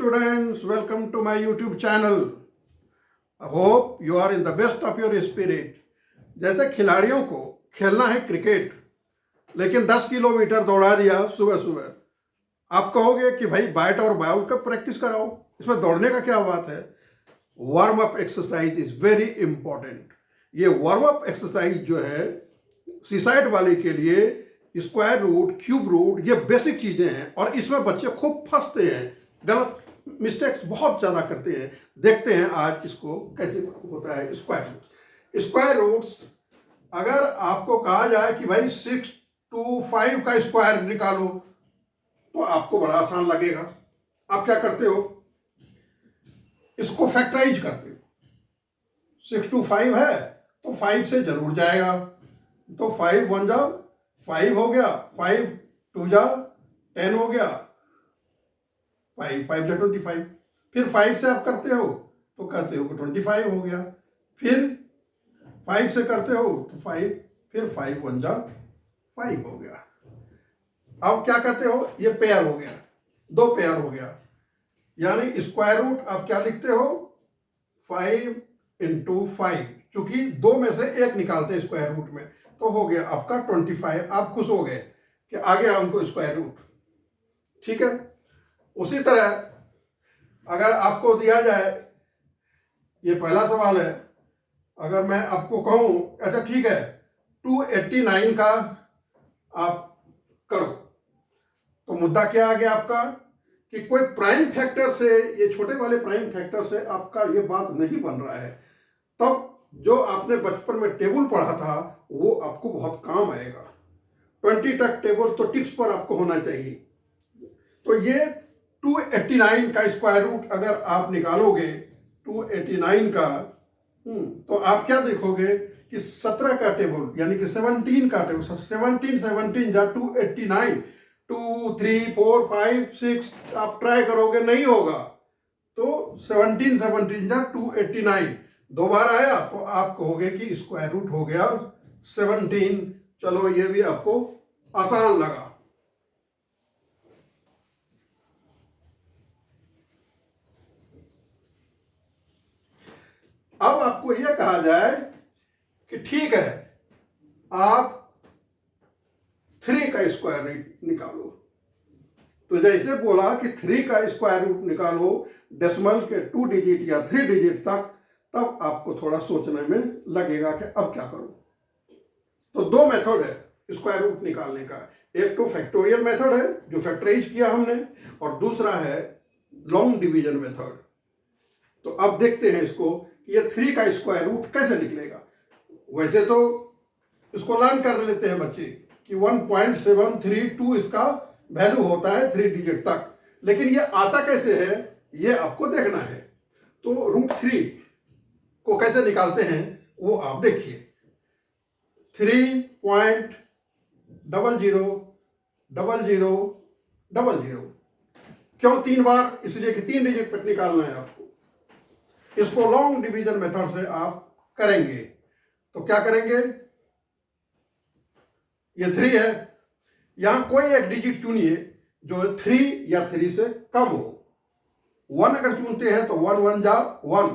students, welcome to my YouTube channel. I hope you are in the best of your spirit. जैसे खिलाड़ियों को खेलना है cricket, लेकिन 10 किलोमीटर दौड़ा दिया सुबह सुबह, आप कहोगे कि भाई बैट और बॉल का प्रैक्टिस कराओ, इसमें दौड़ने का क्या बात है। Warm up exercise is very important. ये वार्म अप एक्सरसाइज जो है सीसाइड वाले के लिए स्क्वायर रूट, क्यूब रूट, ये बेसिक चीज़ें हैं और इसमें बच्चे खूब फंसते हैं, गलत मिस्टेक्स बहुत ज़्यादा करते हैं। देखते हैं आज इसको कैसे होता है स्क्वायर रूट। स्क्वायर रूट्स अगर आपको कहा जाए कि भाई 6 to 5 का स्क्वायर निकालो तो आपको बड़ा आसान लगेगा। आप क्या करते हो, इसको फैक्टराइज करते हो। 6 to 5 है तो 5 से जरूर जाएगा, तो 5 1 जा 5 हो गया, 5 2 जा 10 हो गया, 5 5 जा 25। फिर 5 से आप करते हो तो कहते हो कि 25 हो गया। फिर 5 से करते हो तो 5, फिर 5 1 जा 5 हो गया। अब क्या करते हो, ये पेयर हो गया, 2 पेयर हो गया, यानी स्क्वायर रूट आप क्या लिखते हो 5 into 5, क्योंकि 2 में से 1 निकालते हैं स्क्वायर रूट में, तो हो गया आपका 25। आप खुश हो गए कि आ गया हमको स्क्वायर रूट। ठीक है, उसी तरह अगर आपको दिया जाए, ये पहला सवाल है, अगर मैं आपको कहूं अच्छा ठीक है 289 का आप करो, तो मुद्दा क्या आ गया आपका कि कोई प्राइम फैक्टर से, ये छोटे वाले प्राइम फैक्टर से आपका ये बात नहीं बन रहा है, तब जो आपने बचपन में टेबल पढ़ा था वो आपको बहुत काम आएगा। 20 तक टेबल तो टिप्स पर आपको होना चाहिए। तो ये 289 का स्क्वायर रूट अगर आप निकालोगे 289 का, तो आप क्या देखोगे कि 17 का टेबल यानी कि 17 का टेबल, 17 जा 289, 2 3 4 5 6 आप ट्राई करोगे नहीं होगा, तो 17 जा 289 दो बार आया तो आप कहोगे कि स्क्वायर रूट हो गया 17। चलो ये भी आपको आसान लगा। अब आपको यह कहा जाए कि ठीक है आप 3 का स्क्वायर रूट निकालो, तो जैसे बोला कि 3 का स्क्वायर रूट निकालो डेसिमल के 2 डिजिट या 3 डिजिट तक, तब आपको थोड़ा सोचने में लगेगा कि अब क्या करूं। तो 2 मेथड है स्क्वायर रूट निकालने का, एक तो फैक्टोरियल मेथड है जो फैक्टराइज किया हमने, और दूसरा है लॉन्ग डिवीजन मेथड। तो अब देखते हैं इसको कि ये 3 का स्क्वायर रूट कैसे निकलेगा। वैसे तो इसको लर्न कर लेते हैं बच्चे कि 1.732 इसका वैल्यू होता है 3 डिजिट तक, लेकिन ये आता कैसे है ये आपको देखना है। तो रूट 3 को कैसे निकालते हैं वो आप देखिए। 3.000000, क्यों 3 बार, इसलिए कि 3 डिजिट तक निकालना है आपको। इसको लॉन्ग डिवीजन मेथड से आप करेंगे तो क्या करेंगे, ये 3 है, यहां कोई एक डिजिट चुनिए जो 3 या 3 से कम हो। 1 अगर चुनते हैं तो 1 1 जा 1,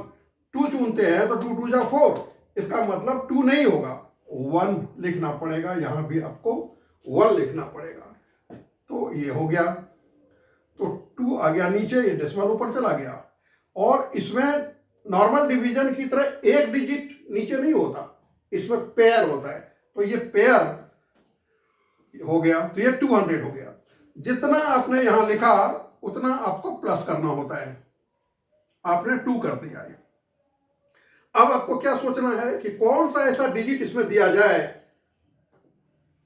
2 चुनते हैं तो 2 2 जा 4, इसका मतलब 2 नहीं होगा, 1 लिखना पड़ेगा, यहां भी आपको 1 लिखना पड़ेगा। तो ये हो गया, तो 2 आ गया नीचे, ये डेसिमल ऊपर चला गया। और इसमें नॉर्मल डिवीजन की तरह एक डिजिट नीचे नहीं होता, इसमें पेयर होता है, तो ये पेयर हो गया, तो ये 200 हो गया। जितना आपने यहां लिखा उतना आपको प्लस करना होता है, आपने 2 कर दिया है। अब आपको क्या सोचना है कि कौन सा ऐसा डिजिट इसमें दिया जाए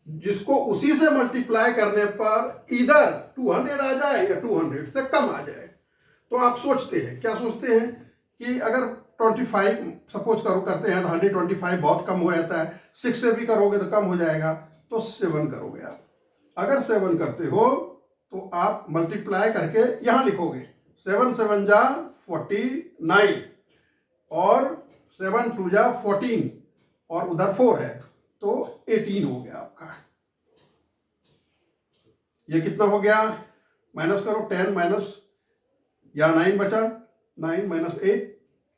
जिसको उसी से मल्टीप्लाई करने पर इधर 200 आ जाए या 200 से कम आ जाए। तो आप सोचते हैं, क्या सोचते हैं कि अगर 25 सपोज करो करते हैं तो 125 बहुत कम हो जाता है, 6 से भी करोगे तो कम हो जाएगा, तो 7 करोगे आप। अगर 7 करते हो तो आप मल्टीप्लाई करके यहां लिखोगे 7 7 जा 49 और 7 2 जा 14 और उधर 4 है तो 18 हो गया आपका। ये कितना हो गया, माइनस करो, 10 माइनस यहाँ 9 बचा, 9 माइनस 8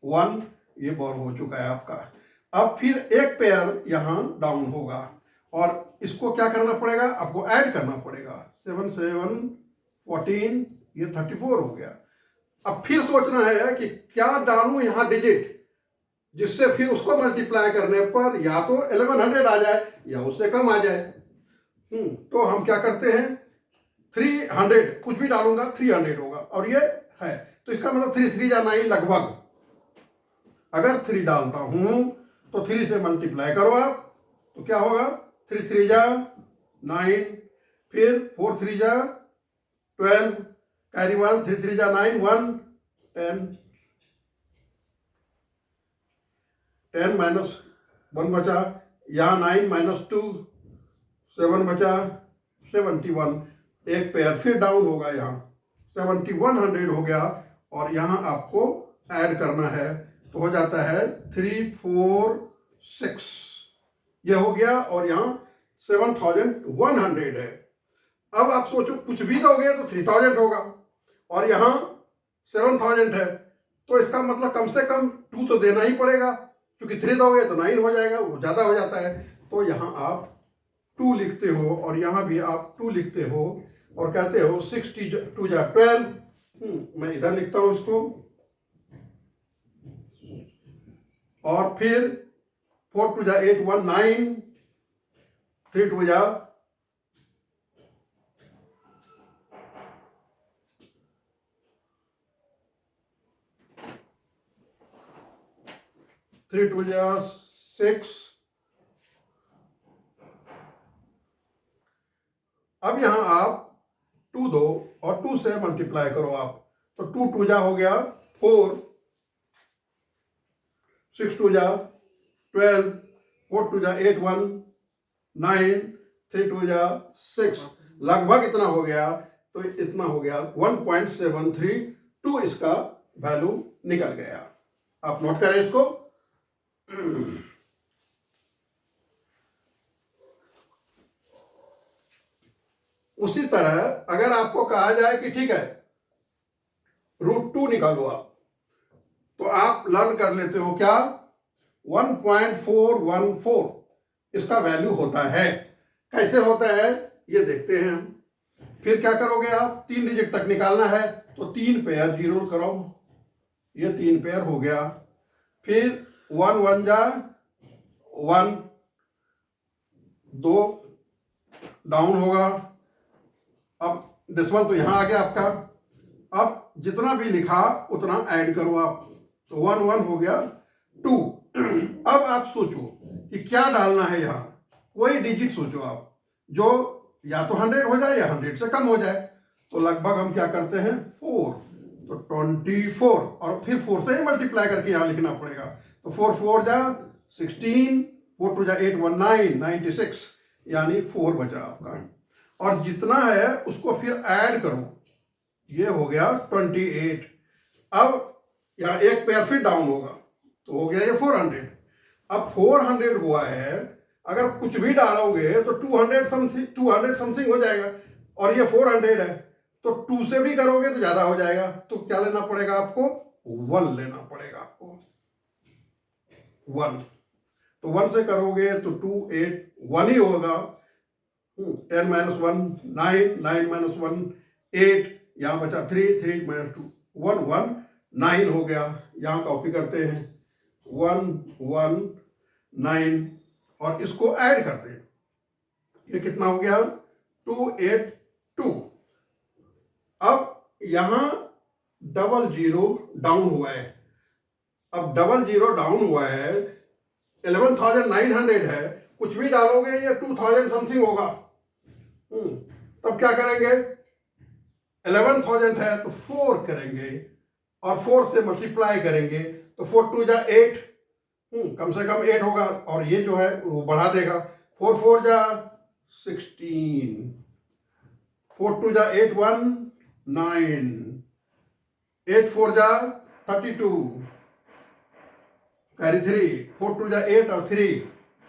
1, ये बॉर्न हो चुका है आपका। अब फिर एक पेयर यहाँ डाउन होगा और इसको क्या करना पड़ेगा, आपको ऐड करना पड़ेगा। 7 7 14, ये 34 हो गया। अब फिर सोचना है कि क्या डालूं यहाँ डिजिट, जिससे फिर उसको मल्टीप्लाई करने पर या तो 1100 आ जाए या उससे कम आ जाए। तो हम क्या करते हैं, 300 कुछ भी डालूंगा 300 होगा, और ये है तो इसका मतलब 3 3 जा 9 लगभग। अगर 3 डालता हूं तो 3 से मल्टीप्लाई करो आप, तो क्या होगा, 3 3 जा 9, फिर 4 3 जा 12, कैरी 1, 3 3 जा 9 1 10, 10 माइनस 1 बचा, यहाँ 9 माइनस 2 7 बचा, 71, एक पेयर फिर डाउन होगा, यहाँ 7100 हो गया। और यहाँ आपको ऐड करना है तो हो जाता है 3 4 6, ये हो गया, और यहाँ 7100 है। अब आप सोचो कुछ भी दोगे तो 3000 होगा, और यहाँ 7000 है, तो इसका मतलब कम से कम 2 तो देना ही पड़ेगा, क्योंकि 3 दोगे तो 9 हो जाएगा, वो ज़्यादा हो जाता है। तो यहाँ आप 2 लिखते हो और यहाँ भी आप 2 लिखते हो और कहते हो 62 जा 12। मैं इधर लिखता हूँ इसको, और फिर 4 2 जा 8 1 9, 3 2 जा 3 2 जा 6। अब यहां आप 2 दो और 2 से मल्टीप्लाई करो आप, तो 2 2 जा हो गया 4, 6 2 जा 12, 4 2 जा 8 1 9, 3 2 जा 6, लगभग इतना हो गया। तो इतना हो गया 1.732 इसका वैल्यू निकल गया। आप नोट करें इसको। उसी तरह अगर आपको कहा जाए कि ठीक है √2 निकालो आप, तो आप लर्न कर लेते हो क्या, 1.414 इसका वैल्यू होता है। कैसे होता है ये देखते हैं हम। फिर क्या करोगे आप, 3 डिजिट तक निकालना है तो 3 पेयर जीरो करो, ये 3 पेयर हो गया। फिर 1 1 जा 1, 2 डाउन होगा। अब डेसिमल तो यहां आ गया आपका। अब जितना भी लिखा उतना ऐड करो आप, तो 1 1 हो गया 2। अब आप सोचो कि क्या डालना है यहाँ, कोई डिजिट सोचो आप जो या तो 100 हो जाए या 100 से कम हो जाए। तो लगभग हम क्या करते हैं 4, तो 24, और फिर 4 से ही मल्टीप्लाई करके यहाँ लिखना पड़ेगा। तो 4 4 जा 16, 4 2 जा 8 1 9, 96, यानी 4 बचा आपका। और जितना है उसको फिर ऐड करो, ये हो गया 28। अब यहाँ एक पेयर फिर डाउन होगा तो हो गया ये 400। अब 400 हुआ है, अगर कुछ भी डालोगे तो 200 समथिंग हो जाएगा, और ये 400 है तो 2 से भी करोगे तो ज्यादा हो जाएगा। तो क्या लेना पड़ेगा आपको, 1 लेना पड़ेगा आपको, 1। तो 1 से करोगे तो 2 8 1 ही होगा। 10 माइनस 1 9, 9 माइनस 1 8, यहाँ बचा 3 3 माइनस 2 1 1 9 हो गया। यहाँ कॉपी करते हैं 1 1 9 और इसको ऐड करते हैं, ये कितना हो गया 282। अब यहाँ 00 डाउन हुआ है। अब 00 डाउन हुआ है, 11,900 है, कुछ भी डालोगे ये 2000 समथिंग होगा। तब क्या करेंगे, 11,000 है तो 4 करेंगे और 4 से मल्टीप्लाई करेंगे, तो 4 2 जा 8, कम से कम 8 होगा, और ये जो है वो बढ़ा देगा। 4 4 जा 16, 4 2 जा 8 1 9, 8 4 जा 32, कैरी 3, 4 2 जा 8 और 3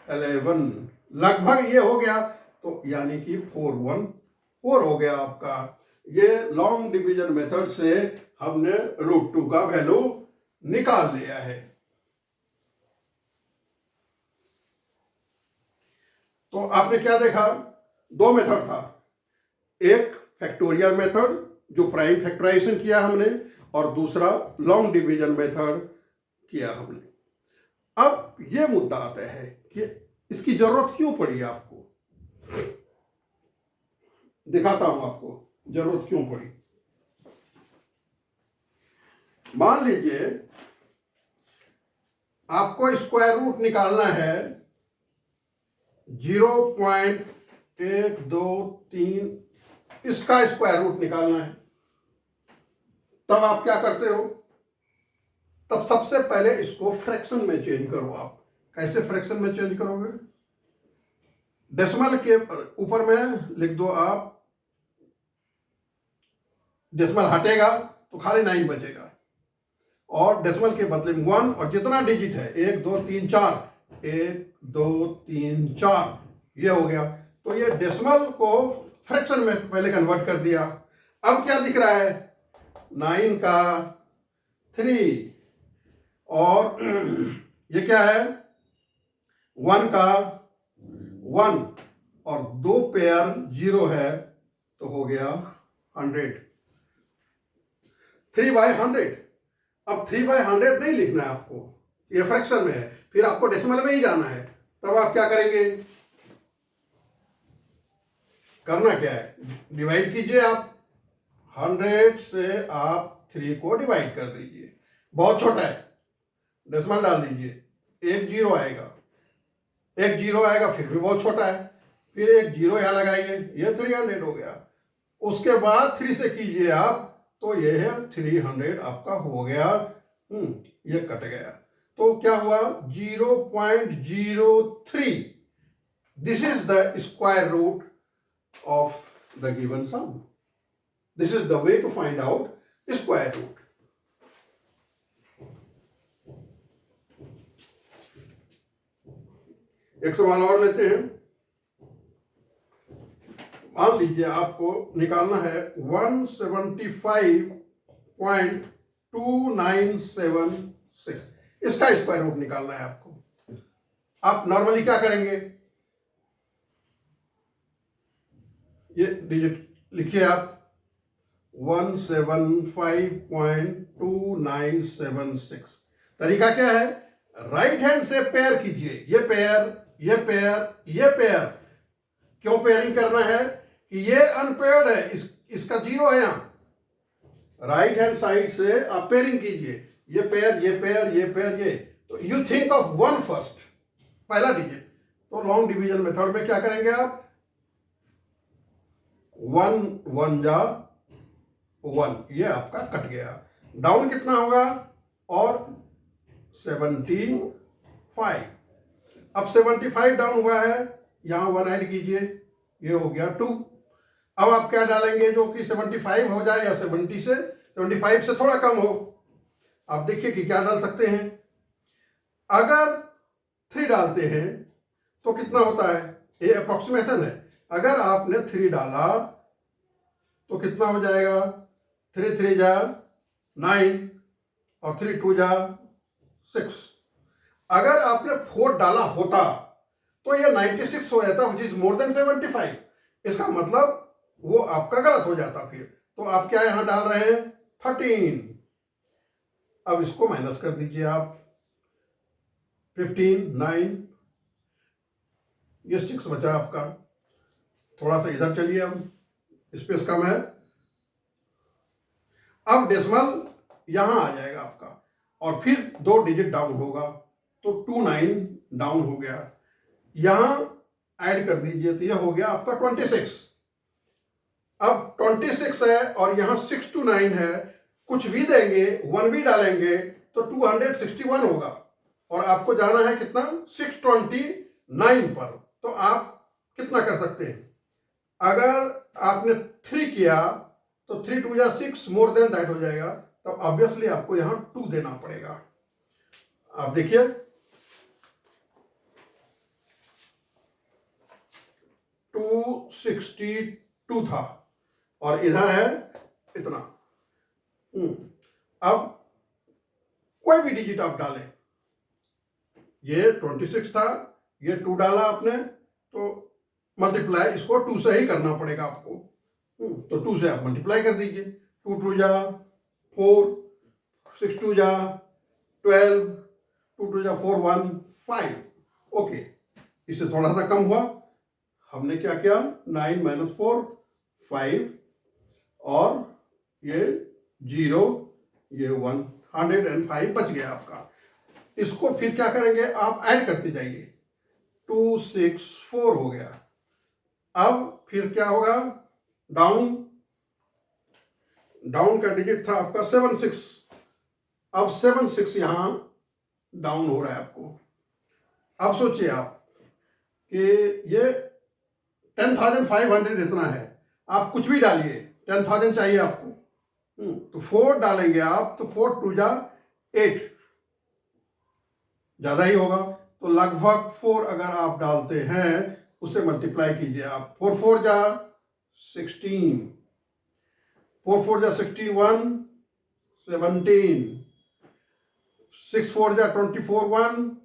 11, लगभग ये हो गया। तो यानी कि 4 1 4 हो गया आपका। ये लॉन्ग डिवीजन मेथड से हमने √2 का वैल्यू निकाल लिया है। तो आपने क्या देखा, दो मेथड था, एक फैक्टोरियल मेथड जो प्राइम फैक्टराइजेशन किया हमने, और दूसरा लॉन्ग डिवीजन मेथड किया हमने। अब यह मुद्दा आता है कि इसकी जरूरत क्यों पड़ी आपको। दिखाता हूं आपको जरूरत क्यों पड़ी। मान लीजिए आपको स्क्वायर रूट निकालना है 0.123, इसका स्क्वायर रूट निकालना है। तब आप क्या करते हो, तब सबसे पहले इसको फ्रैक्शन में चेंज करो। आप कैसे फ्रैक्शन में चेंज करोगे, डेसिमल के ऊपर में लिख दो आप, डेसिमल हटेगा तो खाली 9 बचेगा, और डेसिमल के बदले में 1, और जितना डिजिट है 1 2 3 4, 1 2 3 4 ये हो गया। तो ये डेसिमल को फ्रैक्शन में पहले कन्वर्ट कर दिया। अब क्या दिख रहा है, 9 का 3, और ये क्या है 1 का 1, और 2 पेयर 0 है, तो हो गया 100, 3/100। अब 3/100 नहीं लिखना है आपको, ये फ्रैक्शन में है, फिर आपको डेसिमल में ही जाना है। तब आप क्या करेंगे, करना क्या है, डिवाइड कीजिए आप, 100 से आप 3 को डिवाइड कर दीजिए, बहुत छोटा है, डेसिमल डाल दीजिए, एक 0 आएगा, एक 0 आएगा, फिर भी बहुत छोटा है, फिर एक 0 यहां लगाइए, ये 300 हो गया। उसके बाद 3 से कीजिए आप, तो ये है 300 आपका हो गया। ये कट गया, तो क्या हुआ 0.03। This is the square root of the given sum. This is the way to find out square root. एक सवाल और लेते हैं। मान लीजिए आपको निकालना है 175.2976, इसका स्क्वायर रूट निकालना है आपको। आप नॉर्मली क्या करेंगे, ये डिजिट लिखिए आप, 175.2976। तरीका क्या है, राइट हैंड से पेयर कीजिए, ये पेयर, ये पेयर, ये पेयर। क्यों पेयरिंग करना है कि ये अनपेयर्ड है, इसका 0 है यहां। राइट हैंड साइड से आप पेयरिंग कीजिए, ये पेयर, ये पेयर, ये पेयर, ये। तो यू थिंक ऑफ 1 फर्स्ट, पहला डिजिट। तो लॉन्ग डिवीजन मेथड में क्या करेंगे आप, 1 1 जा 1, ये आपका कट गया। डाउन कितना होगा, और 75। अब 75 डाउन हुआ है, यहां 1 ऐड कीजिए, ये हो गया 2। अब आप क्या डालेंगे जो कि 75 हो जाए, या 75 से थोड़ा कम हो। आप देखिए कि क्या डाल सकते हैं। अगर 3 डालते हैं तो कितना होता है, ये अप्रोक्सीमेशन है। अगर आपने 3 डाला तो कितना हो जाएगा, 3 3 जा 9, और 3 2 जा 6। अगर आपने 4 डाला होता तो ये 96 हो जाता, विच इज मोर देन 75। इसका मतलब वो आपका गलत हो जाता फिर। तो आप क्या यहां डाल रहे हैं, 13। अब इसको माइनस कर दीजिए आप, 15 9, ये 6 बचा आपका। थोड़ा सा इधर चलिए, अब स्पेस कम है। अब डेसिमल यहां आ जाएगा आपका, और फिर 2 डिजिट डाउन होगा, तो 29 डाउन हो गया। यहां ऐड कर दीजिए, तो यह हो गया आपका 26। अब 26 है, और यहां 6 to 9 है, कुछ भी देंगे, 1 भी डालेंगे, तो 261 होगा। और आपको जाना है कितना, 629 पर। तो आप कितना कर सकते हैं, अगर आपने 3 किया तो 3 2 या 6, मोर देन दैट हो जाएगा। तब ऑब्वियसली आपको यहां 2 देना पड़ेगा। आप देखिए, 262 था, और इधर है इतना। अब कोई भी डिजिट आप डालें, ये 26 था, ये 2 डाला आपने, तो मल्टीप्लाई इसको 2 से ही करना पड़ेगा आपको। तो 2 से आप मल्टीप्लाई कर दीजिए। 2 2 जा 4, 6 2 जा 12, 2 2 जा 4 1 5। ओके, इससे थोड़ा सा कम हुआ, हमने क्या किया, 9 - 4 5, और ये 0, ये 105 बच गया आपका। इसको फिर क्या करेंगे, आप ऐड करते जाइए। 2 6 4 हो गया। अब फिर क्या होगा, डाउन का डिजिट था आपका 7 6। अब 7 6 यहां डाउन हो रहा है आपको। अब सोचिए आप कि ये 10,500 इतना है, आप कुछ भी डालिए, 10,000 चाहिए आपको। तो 4 डालेंगे आप, तो 4 2 जा 8, ज्यादा ही होगा। तो लगभग 4 अगर आप डालते हैं, उससे मल्टीप्लाई कीजिए आप। 4 4 जा 16, 4 4 जा 61 17, 6 4 जा 24 1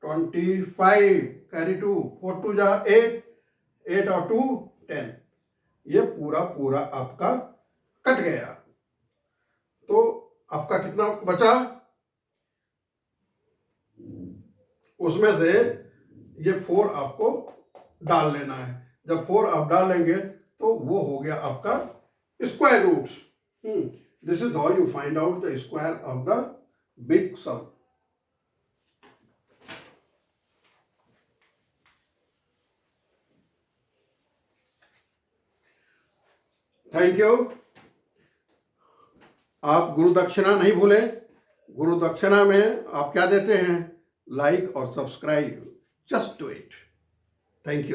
25, कैरी 2, 4 2 जा 8, 8 और 2 10। ये पूरा आपका कट गया। तो आपका कितना बचा, उसमें से ये 4 आपको डाल लेना है। जब 4 आप डालेंगे तो वो हो गया आपका square roots. This is how you find out the square of the big sum. Thank you. आप गुरु दक्षिणा नहीं भूलें। गुरु दक्षिणा में आप क्या देते हैं, लाइक और subscribe. Just do it. Thank you.